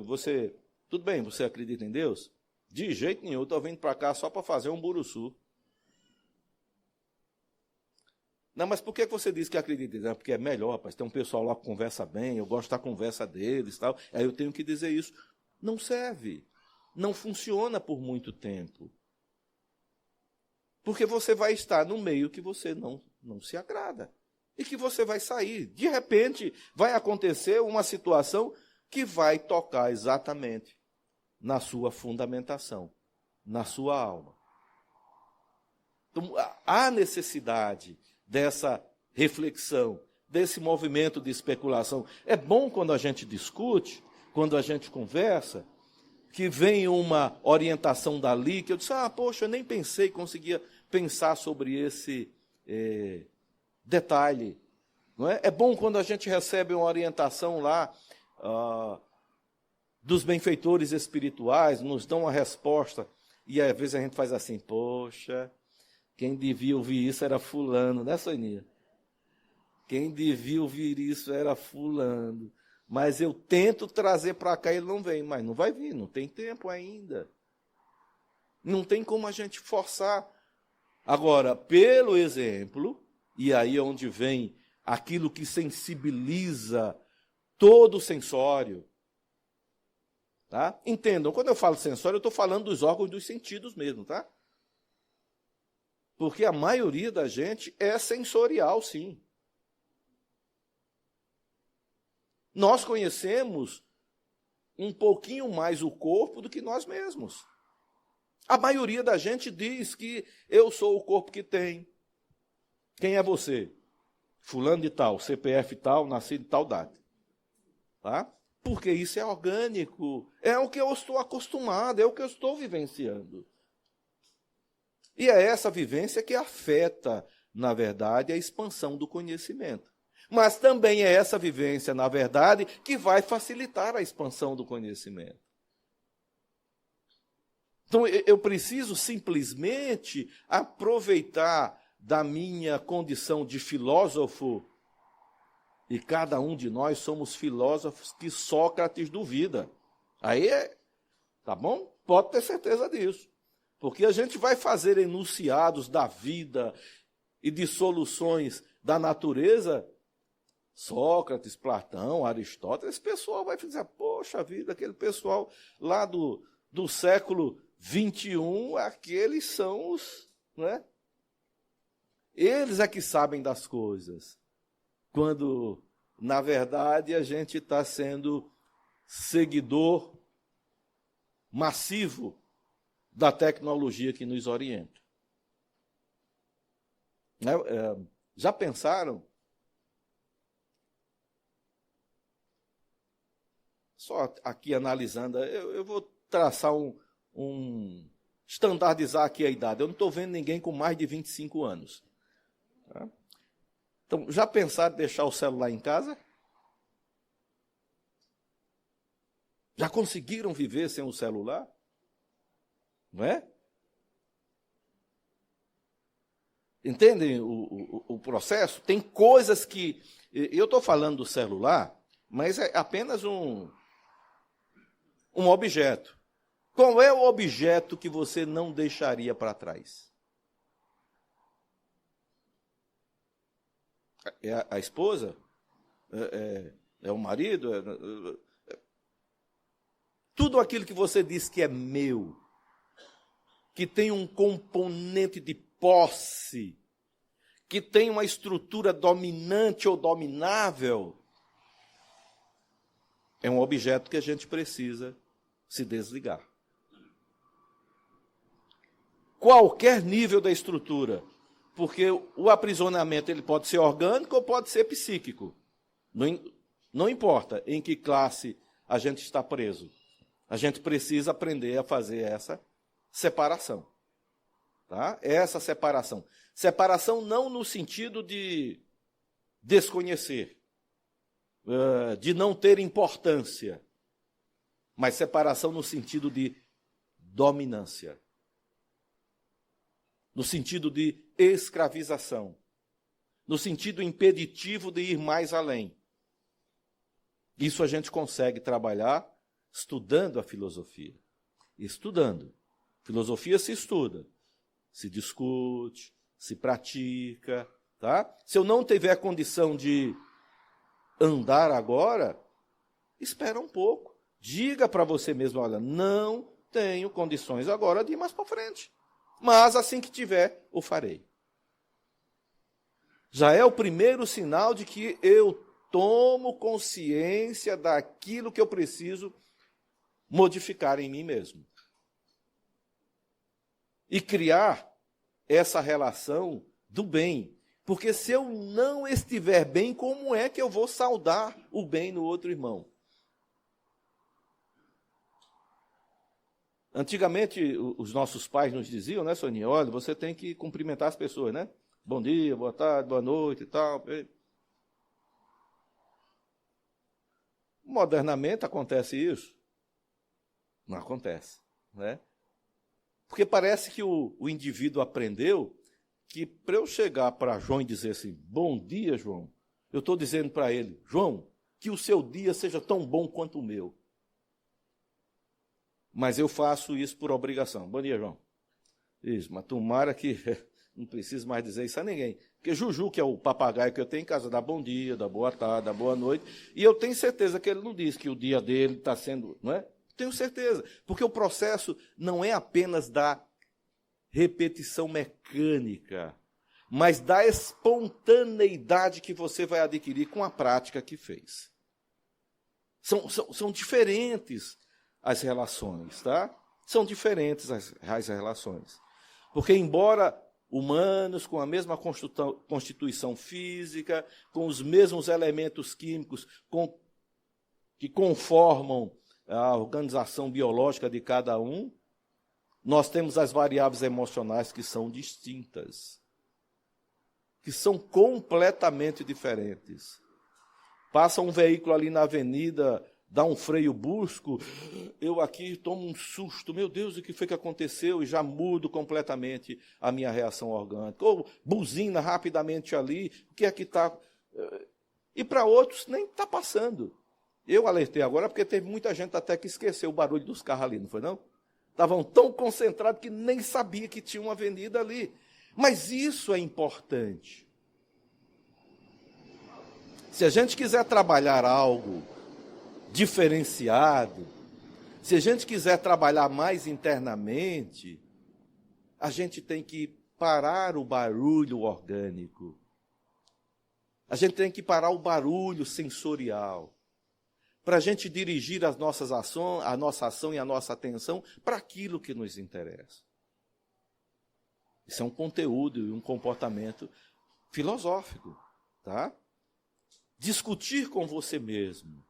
você... Tudo bem, você acredita em Deus? De jeito nenhum, eu estou vindo para cá só para fazer um buruçu. Não, mas por que você diz que acredita em Deus? Porque é melhor, rapaz, tem um pessoal lá que conversa bem, eu gosto da conversa deles e tal, aí eu tenho que dizer isso. Não serve, não funciona por muito tempo. Porque você vai estar no meio que você não se agrada. E que você vai sair. De repente, vai acontecer uma situação que vai tocar exatamente na sua fundamentação, na sua alma. Então, há necessidade dessa reflexão, desse movimento de especulação. É bom quando a gente discute, quando a gente conversa, que vem uma orientação dali, que eu disse, poxa, eu nem pensei, conseguia pensar sobre esse detalhe. Não é? É bom quando a gente recebe uma orientação lá dos benfeitores espirituais, nos dão uma resposta, e às vezes a gente faz assim, poxa, quem devia ouvir isso era fulano, né, Sonia? Quem devia ouvir isso era fulano. Mas eu tento trazer para cá, ele não vem, mas não vai vir, não tem tempo ainda. Não tem como a gente forçar. Agora, pelo exemplo, e aí é onde vem aquilo que sensibiliza todo o sensório. Tá? Entendam, quando eu falo sensório, eu estou falando dos órgãos dos sentidos mesmo, tá? Porque a maioria da gente é sensorial, sim. Nós conhecemos um pouquinho mais o corpo do que nós mesmos. A maioria da gente diz que eu sou o corpo que tem. Quem é você? Fulano de tal, CPF tal, nascido de tal data. Tá? Porque isso é orgânico, é o que eu estou acostumado, é o que eu estou vivenciando. E é essa vivência que afeta, na verdade, a expansão do conhecimento. Mas também é essa vivência, na verdade, que vai facilitar a expansão do conhecimento. Então, eu preciso simplesmente aproveitar da minha condição de filósofo, e cada um de nós somos filósofos que Sócrates duvida. Aí, tá bom? Pode ter certeza disso. Porque a gente vai fazer enunciados da vida e de soluções da natureza. Sócrates, Platão, Aristóteles, esse pessoal vai dizer, poxa vida, aquele pessoal lá do século XXI, aqueles são os... Né? Eles é que sabem das coisas. Quando, na verdade, a gente está sendo seguidor massivo da tecnologia que nos orienta. Já pensaram? Só aqui analisando, eu vou traçar estandardizar aqui a idade. Eu não estou vendo ninguém com mais de 25 anos. Tá? Então, já pensaram em deixar o celular em casa? Já conseguiram viver sem o celular? Não é? Entendem o processo? Tem coisas que... Eu estou falando do celular, mas é apenas um objeto. Qual é o objeto que você não deixaria para trás? É a esposa? É o marido? Tudo aquilo que você diz que é meu, que tem um componente de posse, que tem uma estrutura dominante ou dominável, é um objeto que a gente precisa se desligar. Qualquer nível da estrutura, porque o aprisionamento ele pode ser orgânico ou pode ser psíquico. Não importa em que classe a gente está preso. A gente precisa aprender a fazer essa separação. Tá? Essa separação. Separação não no sentido de desconhecer, de não ter importância, mas separação no sentido de dominância, no sentido de escravização, no sentido impeditivo de ir mais além. Isso a gente consegue trabalhar estudando a filosofia. Estudando. Filosofia se estuda, se discute, se pratica. Tá? Se eu não tiver condição de andar agora, espera um pouco. Diga para você mesmo, olha, não tenho condições agora de ir mais para frente. Mas assim que tiver, o farei. Já é o primeiro sinal de que eu tomo consciência daquilo que eu preciso modificar em mim mesmo. E criar essa relação do bem. Porque se eu não estiver bem, como é que eu vou saudar o bem no outro irmão? Antigamente, os nossos pais nos diziam, né, Soninha? Olha, você tem que cumprimentar as pessoas, né? Bom dia, boa tarde, boa noite e tal. Modernamente acontece isso? Não acontece, né? Porque parece que o indivíduo aprendeu que para eu chegar para João e dizer assim, bom dia, João, eu estou dizendo para ele, João, que o seu dia seja tão bom quanto o meu. Mas eu faço isso por obrigação. Bom dia, João. Isso, mas tomara que não preciso mais dizer isso a ninguém. Porque Juju, que é o papagaio que eu tenho em casa, dá bom dia, dá boa tarde, dá boa noite. E eu tenho certeza que ele não diz que o dia dele está sendo... Não é? Tenho certeza. Porque o processo não é apenas da repetição mecânica, mas da espontaneidade que você vai adquirir com a prática que fez. São diferentes as relações, tá? São diferentes as relações. Porque, embora humanos com a mesma constituição física, com os mesmos elementos químicos que conformam a organização biológica de cada um, nós temos as variáveis emocionais que são distintas, que são completamente diferentes. Passa um veículo ali na avenida, dá um freio brusco, eu aqui tomo um susto, meu Deus, o que foi que aconteceu? E já mudo completamente a minha reação orgânica. Ou buzina rapidamente ali, o que é que está... E para outros nem está passando. Eu alertei agora porque teve muita gente até que esqueceu o barulho dos carros ali, não foi não? Estavam tão concentrados que nem sabia que tinha uma avenida ali. Mas isso é importante. Se a gente quiser trabalhar algo diferenciado, se a gente quiser trabalhar mais internamente, a gente tem que parar o barulho orgânico. A gente tem que parar o barulho sensorial, para a gente dirigir as nossas ações, a nossa ação e a nossa atenção para aquilo que nos interessa. Isso é um conteúdo e um comportamento filosófico, tá? Discutir com você mesmo.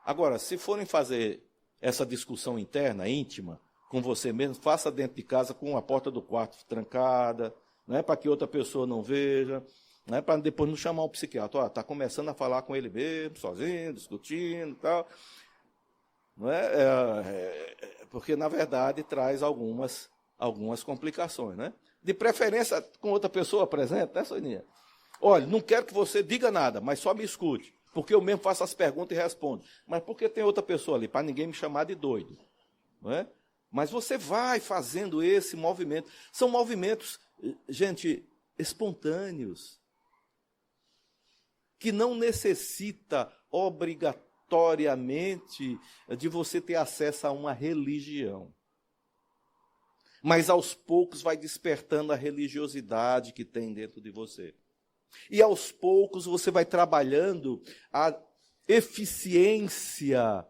Agora, se forem fazer essa discussão interna, íntima, com você mesmo, faça dentro de casa com a porta do quarto trancada, né, para que outra pessoa não veja, né, para depois não chamar o psiquiatra. Está começando a falar com ele mesmo, sozinho, discutindo e tal. Não porque, na verdade, traz algumas complicações. Né? De preferência com outra pessoa presente, né, Soninha? Olha, não quero que você diga nada, mas só me escute, porque eu mesmo faço as perguntas e respondo. Mas por que tem outra pessoa ali? Para ninguém me chamar de doido. Não é? Mas você vai fazendo esse movimento. São movimentos, gente, espontâneos, que não necessita obrigatoriamente de você ter acesso a uma religião. Mas aos poucos vai despertando a religiosidade que tem dentro de você. E aos poucos você vai trabalhando a eficiência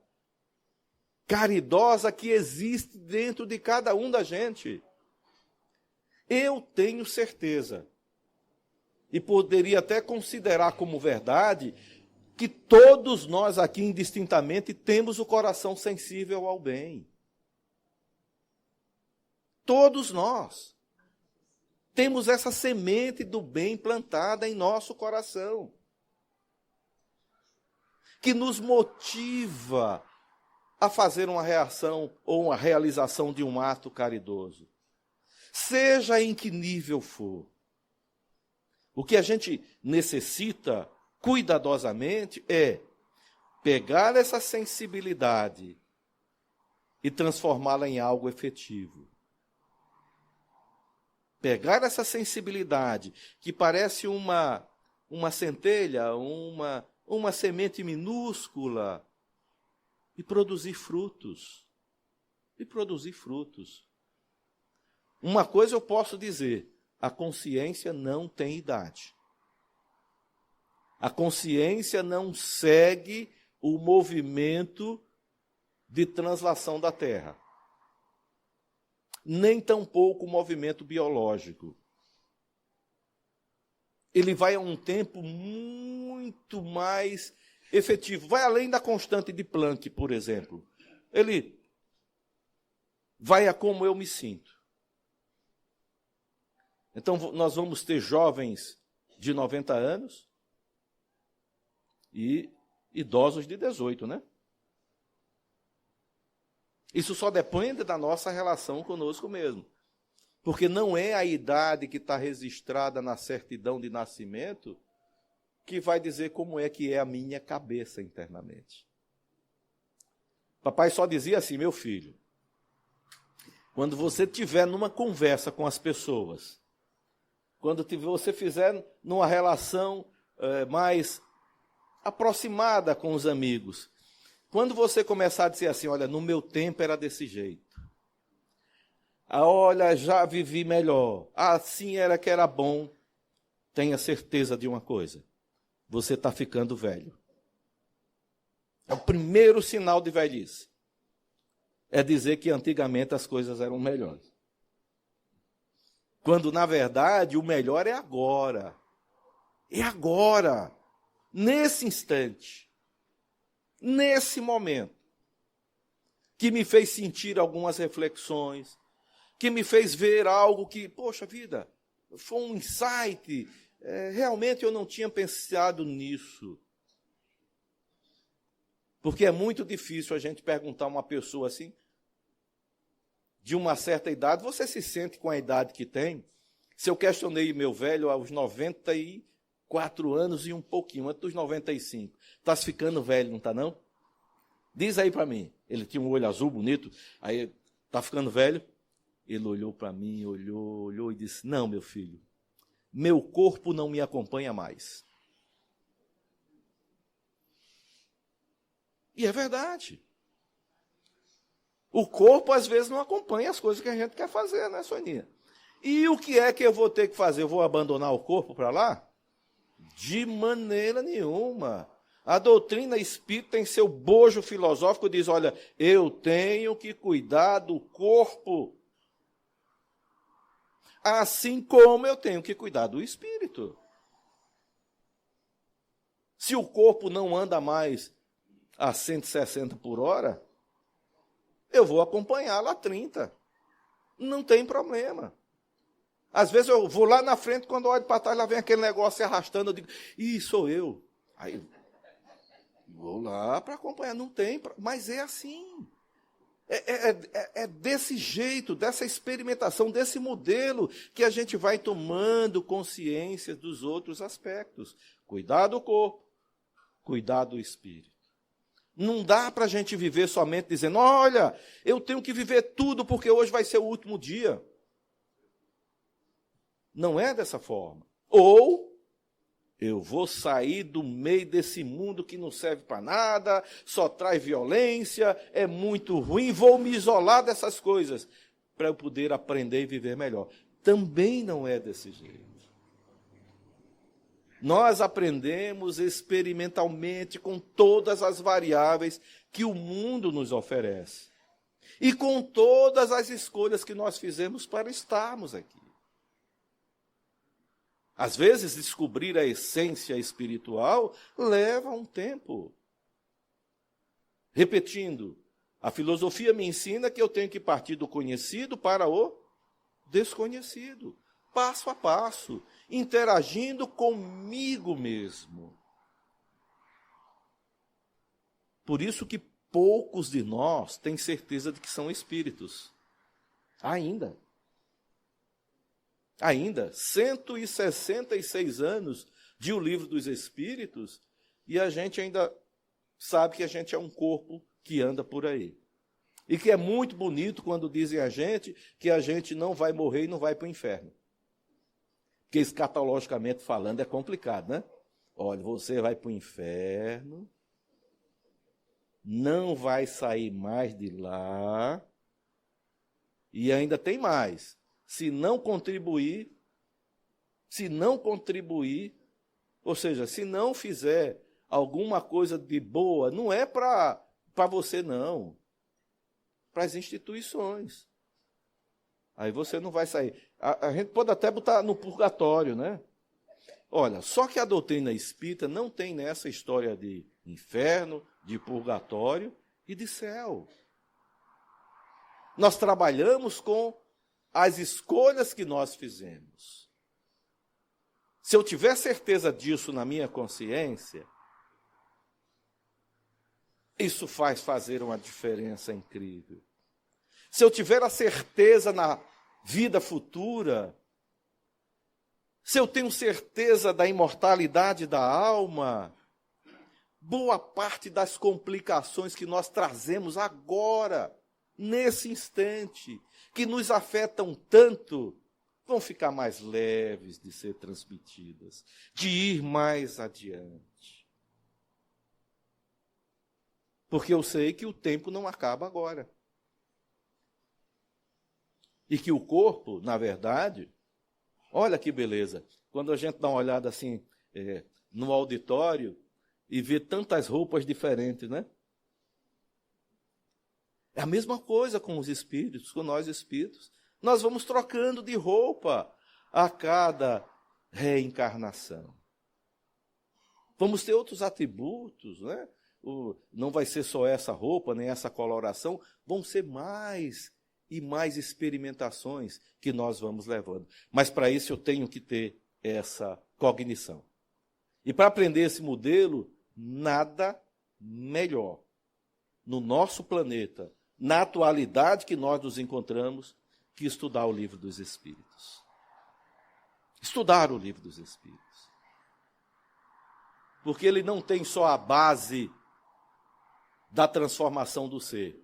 caridosa que existe dentro de cada um da gente. Eu tenho certeza, e poderia até considerar como verdade, que todos nós aqui indistintamente temos o coração sensível ao bem. Todos nós temos essa semente do bem plantada em nosso coração, que nos motiva a fazer uma reação ou uma realização de um ato caridoso, seja em que nível for. O que a gente necessita cuidadosamente é pegar essa sensibilidade e transformá-la em algo efetivo. Pegar essa sensibilidade, que parece uma centelha, uma semente minúscula, e produzir frutos. E produzir frutos. Uma coisa eu posso dizer, a consciência não tem idade. A consciência não segue o movimento de translação da Terra. Nem tampouco o movimento biológico. Ele vai a um tempo muito mais efetivo. Vai além da constante de Planck, por exemplo. Ele vai a como eu me sinto. Então, nós vamos ter jovens de 90 anos e idosos de 18, né? Isso só depende da nossa relação conosco mesmo. Porque não é a idade que está registrada na certidão de nascimento que vai dizer como é que é a minha cabeça internamente. Papai só dizia assim, meu filho, quando você estiver numa conversa com as pessoas, quando você fizer numa relação mais aproximada com os amigos, quando você começar a dizer assim, olha, no meu tempo era desse jeito. Olha, já vivi melhor. Assim era que era bom. Tenha certeza de uma coisa. Você está ficando velho. É o primeiro sinal de velhice. É dizer que antigamente as coisas eram melhores. Quando, na verdade, o melhor é agora. É agora. Nesse instante. Nesse momento, que me fez sentir algumas reflexões, que me fez ver algo que, poxa vida, foi um insight, realmente eu não tinha pensado nisso. Porque é muito difícil a gente perguntar a uma pessoa assim, de uma certa idade, você se sente com a idade que tem? Se eu questionei meu velho aos 94 anos e um pouquinho, antes dos 95, está se ficando velho, não está não? Diz aí para mim. Ele tinha um olho azul bonito, aí está ficando velho? Ele olhou para mim, olhou e disse, não, meu filho, meu corpo não me acompanha mais. E é verdade. O corpo, às vezes, não acompanha as coisas que a gente quer fazer, né, Soninha? E o que é que eu vou ter que fazer? Eu vou abandonar o corpo para lá? De maneira nenhuma. A doutrina espírita tem seu bojo filosófico, diz, olha, eu tenho que cuidar do corpo, assim como eu tenho que cuidar do espírito. Se o corpo não anda mais a 160 por hora, eu vou acompanhá-lo a 30. Não tem problema. Às vezes eu vou lá na frente, quando eu olho para trás, lá vem aquele negócio se arrastando, eu digo, sou eu. Aí vou lá para acompanhar, não tem, mas é assim. É desse jeito, dessa experimentação, desse modelo, que a gente vai tomando consciência dos outros aspectos. Cuidar do corpo, cuidar do espírito. Não dá para a gente viver somente dizendo, olha, eu tenho que viver tudo porque hoje vai ser o último dia. Não é dessa forma. Ou eu vou sair do meio desse mundo que não serve para nada, só traz violência, é muito ruim, vou me isolar dessas coisas para eu poder aprender e viver melhor. Também não é desse jeito. Nós aprendemos experimentalmente com todas as variáveis que o mundo nos oferece. E com todas as escolhas que nós fizemos para estarmos aqui. Às vezes, descobrir a essência espiritual leva um tempo. Repetindo, a filosofia me ensina que eu tenho que partir do conhecido para o desconhecido, passo a passo, interagindo comigo mesmo. Por isso que poucos de nós têm certeza de que são espíritos. Ainda, 166 anos de O Livro dos Espíritos, e a gente ainda sabe que a gente é um corpo que anda por aí. E que é muito bonito quando dizem a gente que a gente não vai morrer e não vai para o inferno. Porque escatologicamente falando é complicado, né? Olha, você vai para o inferno, não vai sair mais de lá, e ainda tem mais. Se não contribuir, ou seja, se não fizer alguma coisa de boa, não é para você não, para as instituições. Aí você não vai sair. A gente pode até botar no purgatório, né? Olha, só que a doutrina espírita não tem nessa história de inferno, de purgatório e de céu. Nós trabalhamos com as escolhas que nós fizemos. Se eu tiver certeza disso na minha consciência, isso faz fazer uma diferença incrível. Se eu tiver a certeza na vida futura, se eu tenho certeza da imortalidade da alma, boa parte das complicações que nós trazemos agora, nesse instante, que nos afetam tanto, vão ficar mais leves de ser transmitidas, de ir mais adiante. Porque eu sei que o tempo não acaba agora. E que o corpo, na verdade, olha que beleza, quando a gente dá uma olhada assim no auditório e vê tantas roupas diferentes, né? É a mesma coisa com os espíritos, com nós espíritos. Nós vamos trocando de roupa a cada reencarnação. Vamos ter outros atributos, né? Não vai ser só essa roupa, nem essa coloração, vão ser mais e mais experimentações que nós vamos levando. Mas para isso eu tenho que ter essa cognição. E para aprender esse modelo, nada melhor no nosso planeta, na atualidade que nós nos encontramos, que estudar o livro dos Espíritos. Estudar o livro dos Espíritos. Porque ele não tem só a base da transformação do ser,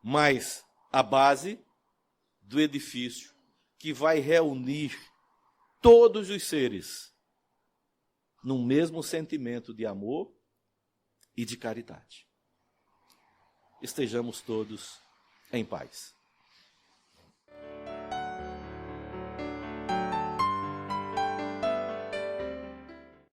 mas a base do edifício que vai reunir todos os seres num mesmo sentimento de amor e de caridade. Estejamos todos em paz.